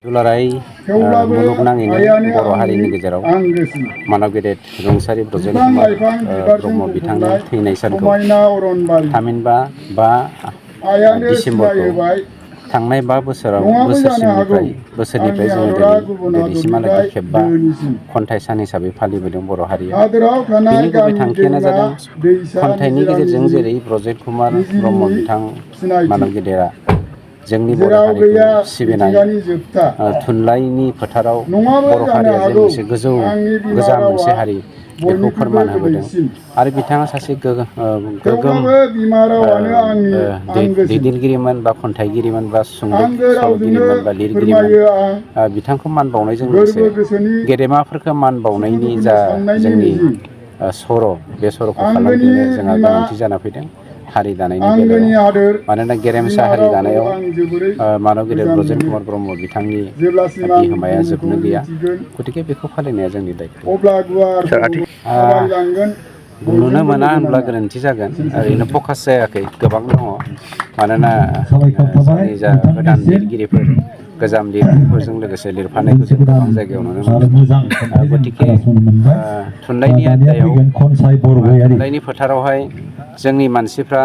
दुलाराय मुलुगनाङैनो बर' हारिनि गेजेराव मानव गेदेर रुंसारि ब्रजेन कुमार ब्रह्म बिथांनि थैनाय सानखौ थामहिनबा 5 डिसेम्बरखौ थांनाय 5 बोसोरनिफ्राय जोङो दिनैसिमहालागै खेबबा खन्थाइ सान हिसाबै फालिबोदों बर' हारिया। बेनि गुबै थांखियानो जादों खन्थाइनि गेजेरजों जेरै ब्रजेन कुमार ब्रह्म बिथां मानव गेदेरा जोंनि बर' हारिखौ सिबिनाय थुनलाइनि फोथाराव बर' हारिया जे मोनसे गोजाम मोनसे हारि बेखौ फोरमान होबोदों आरो बिथाङा सासे गोगोम दैदेनगिरिमोन बा खन्थाइगिरिमोन बा सुंद' सल'गिरिमोन बा लिरगिरिमोन। बिथांखौ मान बावनायजों लोगोसे गेदेमाफोरखौ मान बावनायनि जा जोंनि सर' बे सर'खौ खालामफिननो जोंहा गोनांथि जाना फैदों हारि दानायनि बेलायाव। मानोना गेरेमसा हारि दानायाव मानव गेदेर ब्रजेन कुमार ब्रह्म बिथांनि बिहोमाया जोबनो गैया। गतिके बेखौ फालिनाया जोंनि दायथ'। नुनो मोना होनब्ला गोरोन्थि जागोन, ओरैनो फकास जायाखै, गोबां दङ। मानोना जोंनि जा गोदान लिरगिरिफोर गोजाम लिरगिरिफोरजों लोगोसे लिरफानायखौ जों गोबां जायगायाव नुनो मोनदों। गतिके थुनलाइनि आयदायाव थुनलाइनि फोथारावहाय जोंनि मानसिफ्रा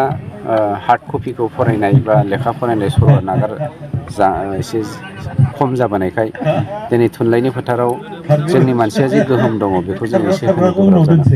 हार्ड कपिखौ फरायनाय बा लेखा फरायनाय सर'आ एसे खम जाबोनायखाय दिनै थुनलाइनि फोथाराव जोंनि मानसिया जे गोहोम दङ बेखौ जों एसे होनो गोब्राब जादों।